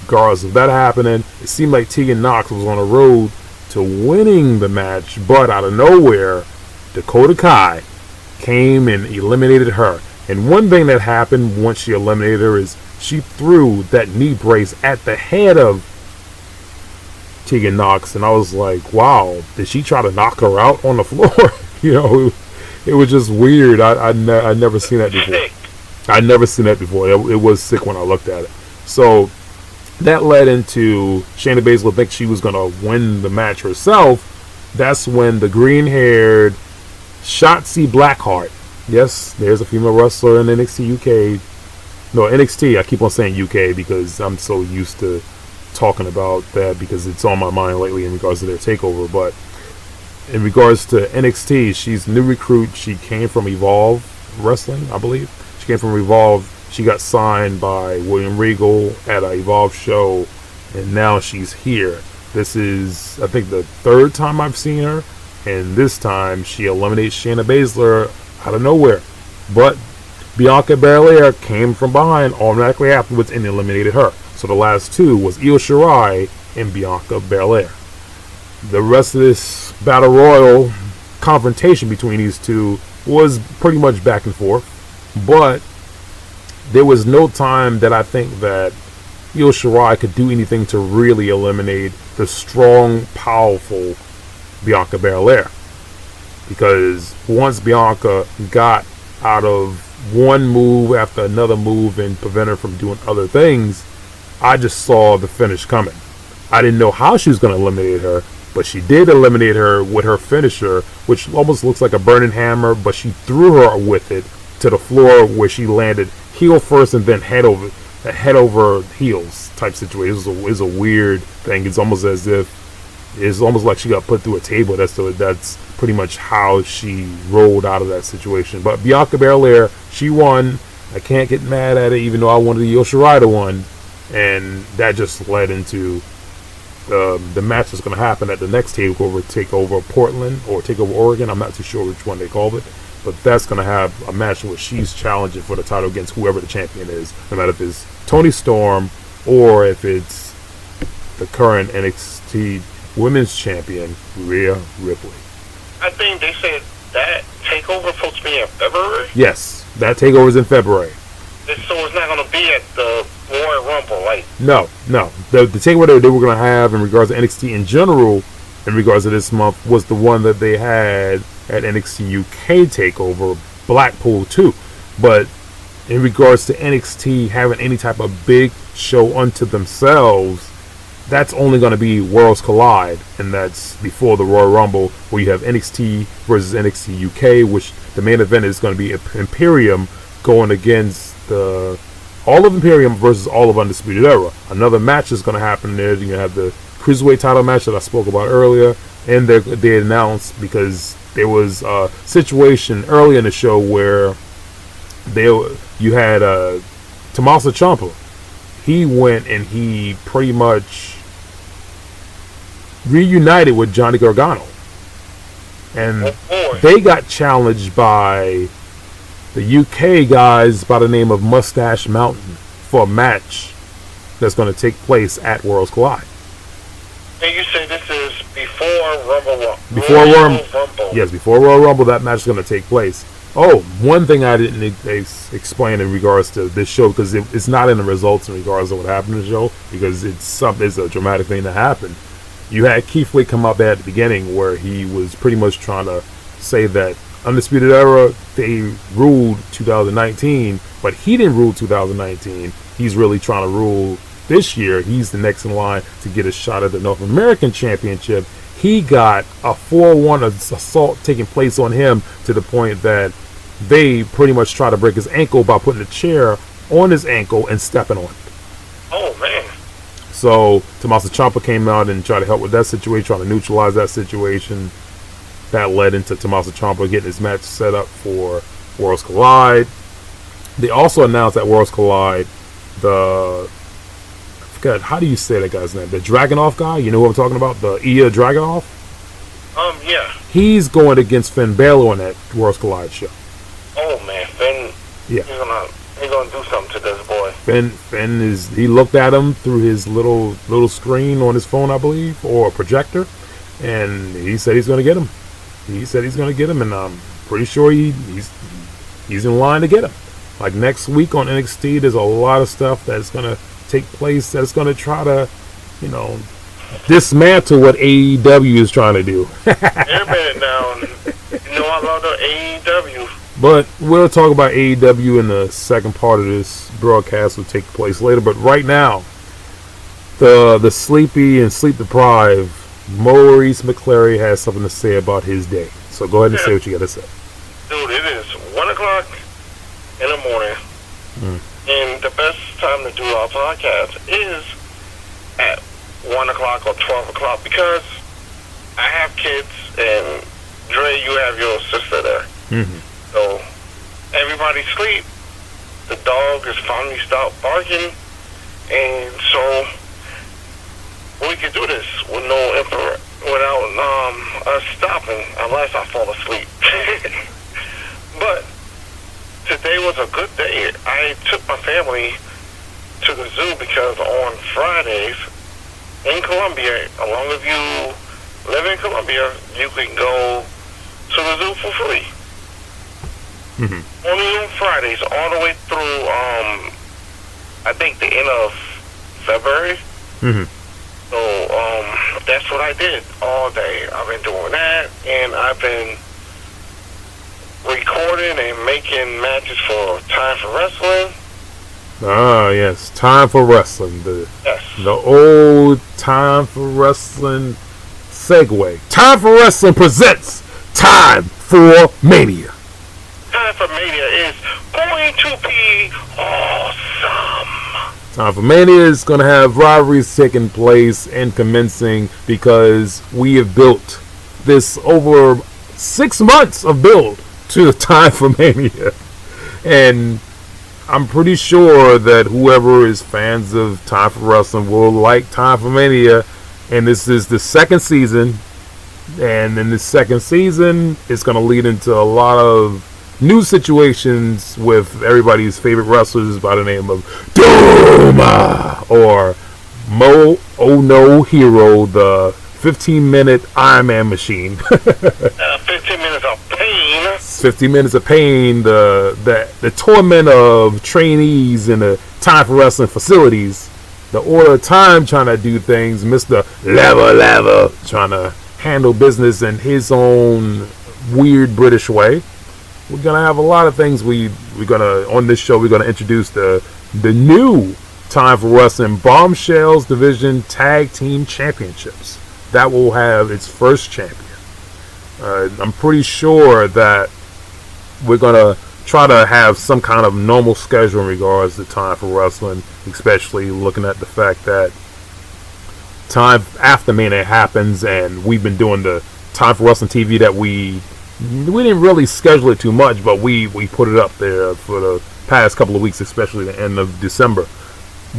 Regardless of that happening, it seemed like Tegan Nox was on the road to winning the match, but out of nowhere, Dakota Kai came and eliminated her. And one thing that happened once she eliminated her is she threw that knee brace at the head of Tegan Nox, and I was like, wow, did she try to knock her out on the floor? You know, it was just weird. I'd never seen that before. I'd never seen that before. It was sick when I looked at it. So that led into Shayna Baszler think she was going to win the match herself. That's when the green-haired Shotzi Blackheart, yes, there's a female wrestler in NXT UK. No, NXT. I keep on saying UK because I'm so used to talking about that, because it's on my mind lately in regards to their takeover. But in regards to NXT, she's a new recruit. She came from Evolve Wrestling, I believe. She came from Evolve. She got signed by William Regal at an Evolve show, and now she's here. This is, I think, the 3rd time I've seen her, and this time she eliminates Shayna Baszler out of nowhere. But Bianca Belair came from behind automatically afterwards and eliminated her. So the last two was Io Shirai and Bianca Belair. The rest of this Battle Royal confrontation between these two was pretty much back and forth. But there was no time that I think that Io Shirai could do anything to really eliminate the strong, powerful Bianca Belair. Because once Bianca got out of one move after another move and prevent her from doing other things, I just saw the finish coming. I didn't know how she was going to eliminate her, but she did eliminate her with her finisher, which almost looks like a burning hammer, but she threw her with it to the floor where she landed heel first and then head over heels type situation. It was a weird thing. It's almost as if it's almost like she got put through a table. That's pretty much how she rolled out of that situation. But Bianca Belair, she won. I can't get mad at it, even though I wanted the Io Shirai to win. And that just led into the match that's going to happen at the next takeover Portland or takeover Oregon. I'm not too sure which one they called it, but that's going to have a match where she's challenging for the title against whoever the champion is, no matter if it's Toni Storm or if it's the current NXT Women's Champion Rhea Ripley. I think they said that takeover is supposed to be in February. Yes, that takeover is in February. So it's not going to be at the Royal Rumble, like. No. The takeover that they were going to have in regards to NXT in general, in regards to this month, was the one that they had at NXT UK takeover, Blackpool 2. But in regards to NXT having any type of big show unto themselves, that's only going to be Worlds Collide, and that's before the Royal Rumble, where you have NXT versus NXT UK, which the main event is going to be Imperium going against all of Imperium versus all of Undisputed Era. Another match is going to happen there. You're going to have the Cruiserweight title match that I spoke about earlier, and they announced, because there was a situation early in the show where you had Tommaso Ciampa. He went and he pretty much reunited with Johnny Gargano. And they got challenged by the UK guys by the name of Mustache Mountain for a match that's going to take place at Worlds Collide. And you say this is before Rumble? Before Rumble. Yes, before Royal Rumble, that match is going to take place. Oh, one thing I didn't explain in regards to this show, because it's not in the results in regards to what happened in the show, because it's a dramatic thing that happened. You had Keith Lee come up at the beginning where he was pretty much trying to say that Undisputed Era, they ruled 2019, but he didn't rule 2019. He's really trying to rule this year. He's the next in line to get a shot at the North American Championship. He got a 4-1 assault taking place on him to the point that they pretty much try to break his ankle by putting a chair on his ankle and stepping on it. Oh, man. So Tommaso Ciampa came out and tried to help with that situation, trying to neutralize that situation. That led into Tommaso Ciampa getting his match set up for Worlds Collide. They also announced at Worlds Collide I forgot, how do you say that guy's name? The Dragunov guy? You know what I'm talking about? The Ilya Dragunov? Yeah. He's going against Finn Balor on that Worlds Collide show. Oh, man. Finn, yeah. He's gonna do something to this boy. Finn he looked at him through his little screen on his phone, I believe, or a projector, and he said he's going to get him. And I'm pretty sure he's in line to get him. Like next week on NXT, there's a lot of stuff that's going to take place that's going to try to, dismantle what AEW is trying to do. Wait a minute now. I love the AEW. But we'll talk about AEW in the second part of this broadcast, will take place later. But right now, the sleepy and sleep deprived Maurice McClary has something to say about his day. So go ahead and say what you got to say. Dude, it is 1 o'clock in the morning. And the best time to do our podcast is at 1 o'clock or 12 o'clock, because I have kids, and Dre, you have your sister there. So everybody sleep. The dog has finally stopped barking, and so we can do this with without us stopping, unless I fall asleep. But today was a good day. I took my family to the zoo because on Fridays in Columbia, as long as you live in Columbia, you can go to the zoo for free. Only on Fridays, all the way through, I think the end of February. So, that's what I did all day. I've been doing that, and I've been recording and making matches for Time for Wrestling. Ah, yes, Time for Wrestling. The Yes. old Time for Wrestling segue. Time for Wrestling presents Time for Mania. Time for Mania is going to be awesome. Time for Mania is going to have rivalries taking place and commencing because we have built this over 6 months of build to Time for Mania. And I'm pretty sure that whoever is fans of Time for Wrestling will like Time for Mania. And this is the second season. And in the second season, it's going to lead into a lot of new situations with everybody's favorite wrestlers by the name of Doma or Mo Oh No Hero, the 15-minute Iron Man machine. 15 minutes of pain. 15 minutes of pain, the torment of trainees in the Time for Wrestling facilities, the Order of Time trying to do things, Mr. Lava trying to handle business in his own weird British way. We're gonna have a lot of things. We're gonna on this show. We're gonna introduce the new Time for Wrestling Bombshells Division Tag Team Championships. That will have its first champion. I'm pretty sure that we're gonna try to have some kind of normal schedule in regards to Time for Wrestling, especially looking at the fact that time after Mania happens, and we've been doing the Time for Wrestling TV that we didn't really schedule it too much, but we put it up there for the past couple of weeks, especially the end of December.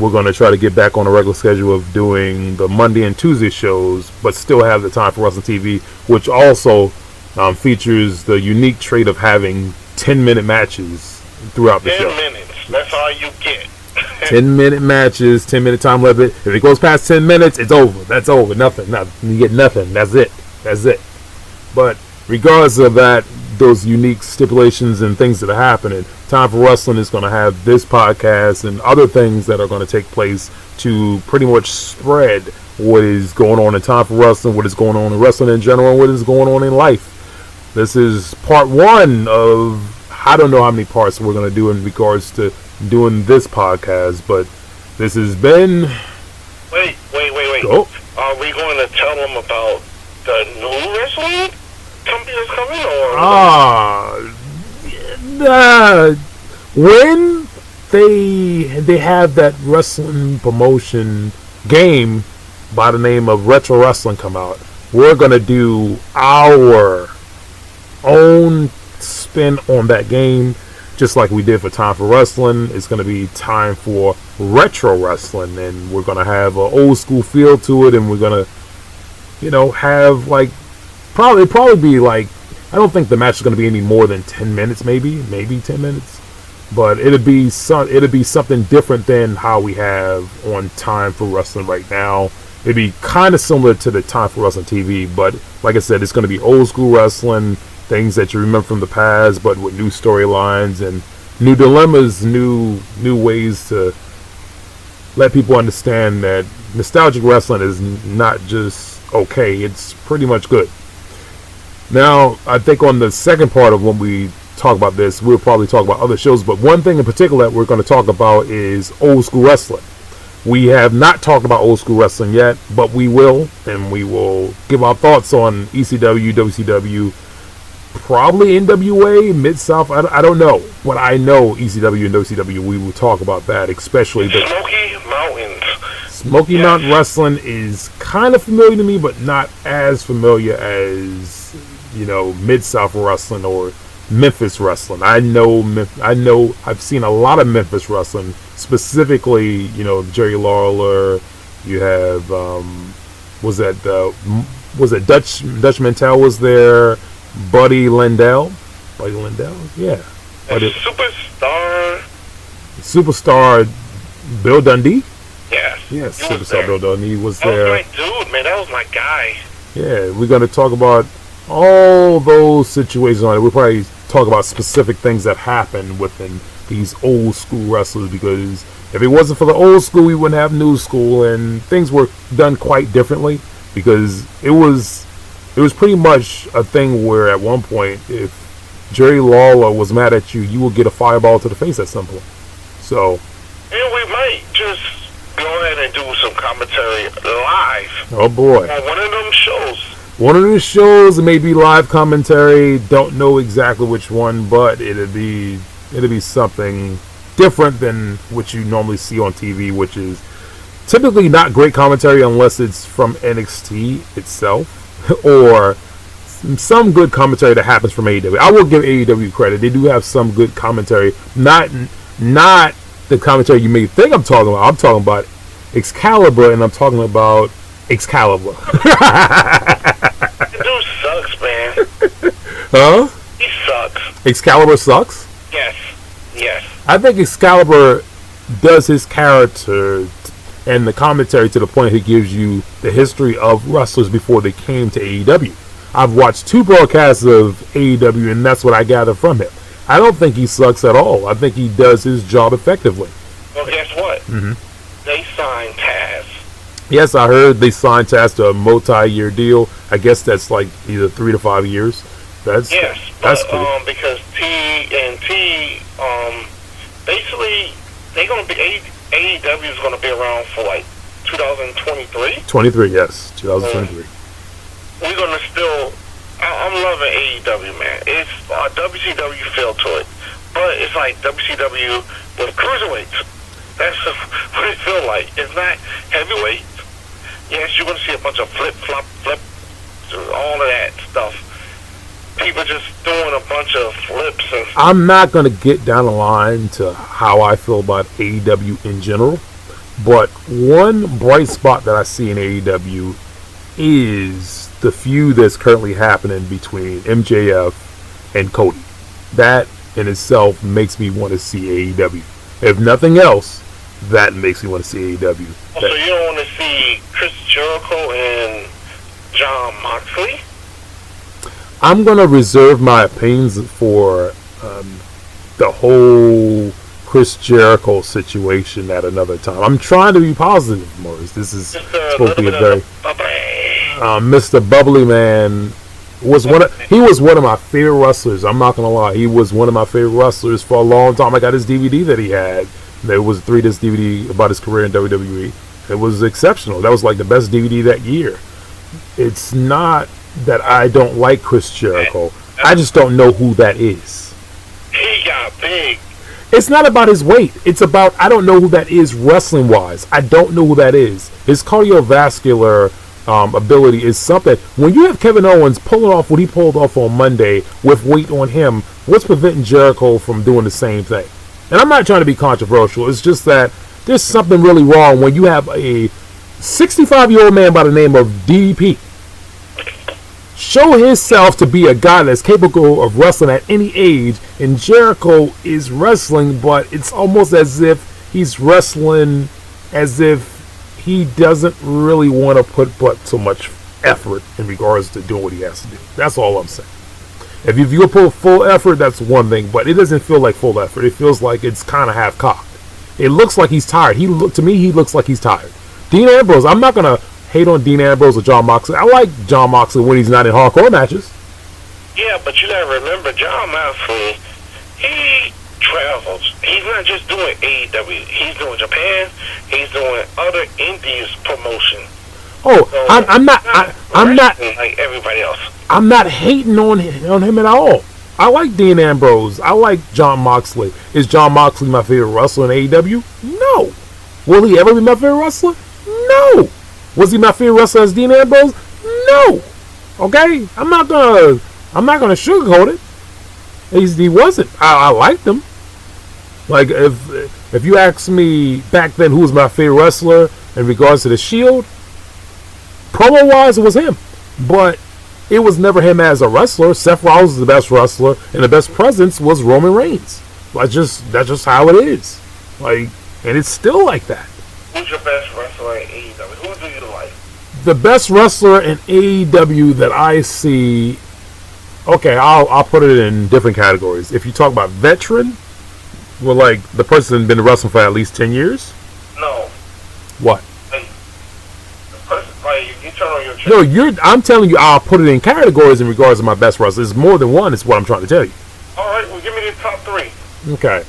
We're going to try to get back on a regular schedule of doing the Monday and Tuesday shows, but still have the Time for Wrestling TV, which also features the unique trait of having 10-minute matches throughout the show. 10 minutes. That's all you get. 10-minute matches, 10-minute time limit. If it goes past 10 minutes, it's over. That's over. Nothing. You get nothing. That's it. But regardless of that, those unique stipulations and things that are happening, Time for Wrestling is going to have this podcast and other things that are going to take place to pretty much spread what is going on in Time for Wrestling, what is going on in wrestling in general, and what is going on in life. This is part one of, I don't know how many parts we're going to do in regards to doing this podcast, but this has been... Wait. Oh. Are we going to tell them about the new wrestling company that's coming, or? When they have that wrestling promotion game by the name of Retro Wrestling come out, we're going to do our own spin on that game, just like we did for Time for Wrestling. It's going to be time for Retro Wrestling, and we're going to have an old school feel to it, and we're going to, have like probably be like, I don't think the match is going to be any more than 10 minutes, maybe 10 minutes, but it'll be something different than how we have on Time for Wrestling right now. It'd be kind of similar to the Time for Wrestling TV, but like I said, it's going to be old school wrestling, things that you remember from the past, but with new storylines and new dilemmas, new ways to let people understand that nostalgic wrestling is not just okay, it's pretty much good. Now, I think on the second part of when we talk about this, we'll probably talk about other shows, but one thing in particular that we're going to talk about is old school wrestling. We have not talked about old school wrestling yet, but we will, and we will give our thoughts on ECW, WCW, probably NWA, Mid-South, I don't know. But I know ECW and WCW, we will talk about that, especially the Smoky Mountains. Smoky Mountain Wrestling is kind of familiar to me, but not as familiar as, Mid-South Wrestling or Memphis Wrestling. I know I've seen a lot of Memphis Wrestling, specifically, Jerry Lawler. You have, was it Dutch Mantel was there, Buddy Lindell, Buddy Lindell, yeah. And Buddy, Superstar Bill Dundee. Yes. Yes, he was Superstar there. Bill Dundee was That there. was my dude, man. That was my guy. Yeah, we're going to talk about all those situations on it. We'll probably talk about specific things that happened within these old school wrestlers, because if it wasn't for the old school, we wouldn't have new school, and things were done quite differently, because it was pretty much a thing where at one point, if Jerry Lawler was mad at you, you would get a fireball to the face at some point. So, and we might just go ahead and do some commentary live. Oh boy. On one of them shows. One of the shows, it may be live commentary. Don't know exactly which one, but it'll be something different than what you normally see on TV, which is typically not great commentary unless it's from NXT itself or some good commentary that happens from AEW. I will give AEW credit; they do have some good commentary. Not the commentary you may think I'm talking about. I'm talking about Excalibur, and I'm talking about Excalibur. That dude sucks, man. Huh? He sucks. Excalibur sucks? Yes. I think Excalibur does his character and the commentary to the point he gives you the history of wrestlers before they came to AEW. I've watched 2 broadcasts of AEW, and that's what I gather from him. I don't think he sucks at all. I think he does his job effectively. Well, guess what? Mm-hmm. They signed Taz. Yes, I heard they signed Taz to a multi-year deal. I guess that's like either 3 to 5 years. That's cool. Because TNT, basically, they're gonna be AEW is gonna be around for like 2023. 23, yes, 2023. We're gonna still. I'm loving AEW, man. It's WCW feel to it, but it's like WCW with cruiserweights. That's what it feels like. It's not heavyweight. Yes, you're gonna see a bunch of flip, all of that stuff. People just doing a bunch of flips. And I'm not going to get down the line to how I feel about AEW in general, but one bright spot that I see in AEW is the feud that's currently happening between MJF and Cody. That in itself makes me want to see AEW. If nothing else, that makes me want to see AEW. So you don't want to see Chris Jericho and John Moxley? I'm going to reserve my opinions for the whole Chris Jericho situation at another time. I'm trying to be positive, Maurice. This is supposed to be a very... Mr. Bubbly Man was one of my favorite wrestlers. I'm not going to lie. He was one of my favorite wrestlers for a long time. I got his DVD that he had. There was a 3-disc DVD about his career in WWE. It was exceptional. That was like the best DVD that year. It's not that I don't like Chris Jericho. I just don't know who that is. He got big. It's not about his weight. It's about I don't know who that is wrestling wise. I don't know who that is. His cardiovascular ability is something. When you have Kevin Owens pulling off what he pulled off on Monday with weight on him, what's preventing Jericho from doing the same thing? And I'm not trying to be controversial. It's just that there's something really wrong when you have a 65-year-old man by the name of DDP show himself to be a guy that's capable of wrestling at any age, and Jericho is wrestling, but it's almost as if he's wrestling as if he doesn't really want to put so much effort in regards to doing what he has to do. That's all I'm saying. If you put full effort, that's one thing, but it doesn't feel like full effort. It feels like it's kind of half-cocked. It looks like he's tired. He looks like he's tired. Dean Ambrose, I'm not going to hate on Dean Ambrose or John Moxley. I like John Moxley when he's not in hardcore matches. Yeah, but you gotta remember, John Moxley, he travels. He's not just doing AEW. He's doing Japan. He's doing other indies promotion. Oh, So I'm not like everybody else. I'm not hating on him at all. I like Dean Ambrose. I like John Moxley. Is John Moxley my favorite wrestler in AEW? No. Will he ever be my favorite wrestler? No. Was he my favorite wrestler as Dean Ambrose? No. Okay? I'm not gonna sugarcoat it. He wasn't. I liked him. Like if you ask me back then who was my favorite wrestler in regards to the Shield, promo wise it was him. But it was never him as a wrestler. Seth Rollins is the best wrestler, and the best presence was Roman Reigns. That's just how it is. Like, and it's still like that. Who's your best wrestler in AEW? Who do you like? The best wrestler in AEW that I see. Okay, I'll put it in different categories. If you talk about veteran, well, like the person been wrestling for at least 10 years. No. What? Like, the person, like, you turn on your channel. No, I'm telling you, I'll put it in categories in regards to my best wrestler. It's more than one. Is what I'm trying to tell you. All right, well, give me the top 3. Okay.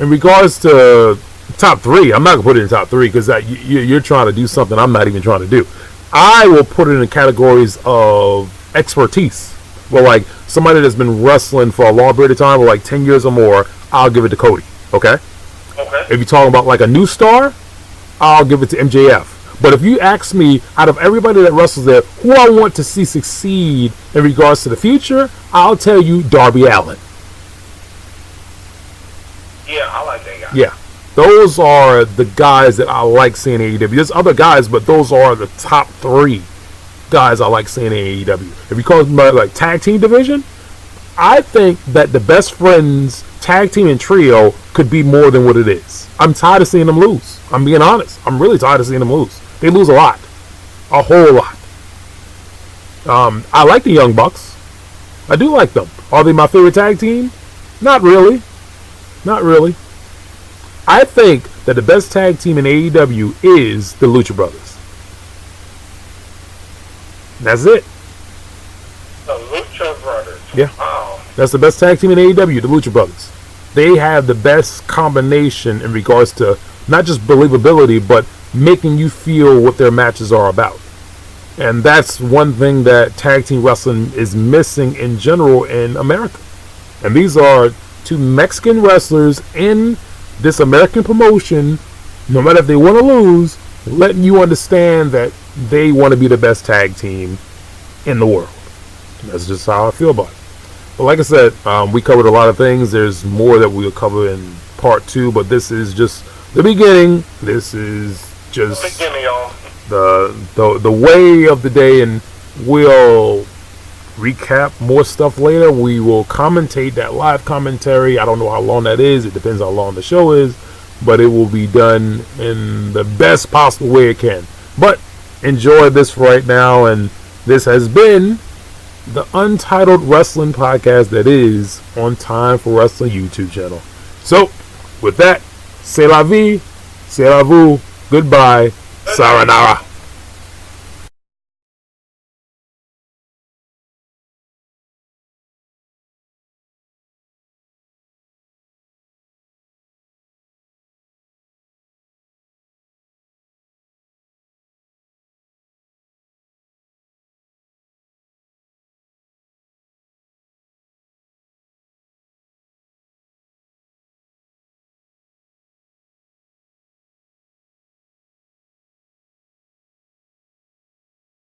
In regards to top 3, I'm not gonna put it in top 3 because you're trying to do something I'm not even trying to do. I will put it in the categories of expertise. Well, like somebody that's been wrestling for a long period of time, or like 10 years or more, I'll give it to Cody. Okay. Okay. If you're talking about like a new star, I'll give it to MJF. But if you ask me, out of everybody that wrestles there, who I want to see succeed in regards to the future, I'll tell you Darby Allin. Yeah, I like that guy. Yeah. Those are the guys that I like seeing in AEW. There's other guys, but those are the top 3 guys I like seeing in AEW. If you call it like tag team division, I think that the Best Friends tag team and trio could be more than what it is. I'm tired of seeing them lose. I'm being honest. I'm really tired of seeing them lose. They lose a lot. A whole lot. I like the Young Bucks. I do like them. Are they my favorite tag team? Not really. Not really. I think that the best tag team in AEW is the Lucha Brothers. That's it. The Lucha Brothers. Yeah. Wow. That's the best tag team in AEW, the Lucha Brothers. They have the best combination in regards to not just believability, but making you feel what their matches are about. And that's one thing that tag team wrestling is missing in general in America. And these are 2 Mexican wrestlers in this American promotion, no matter if they win or lose, letting you understand that they want to be the best tag team in the world. That's just how I feel about it. But like I said, we covered a lot of things. There's more that we'll cover in part 2, but this is just the beginning. This is just the beginning, y'all. The way of the day, and we'll recap more stuff later. We will commentate that live commentary. I don't know how long that is. It depends how long the show is, but it will be done in the best possible way it can. But enjoy this right now, and this has been the Untitled Wrestling Podcast that is on Time for Wrestling YouTube channel. So, with that, c'est la vie, c'est la vous, goodbye, sayonara.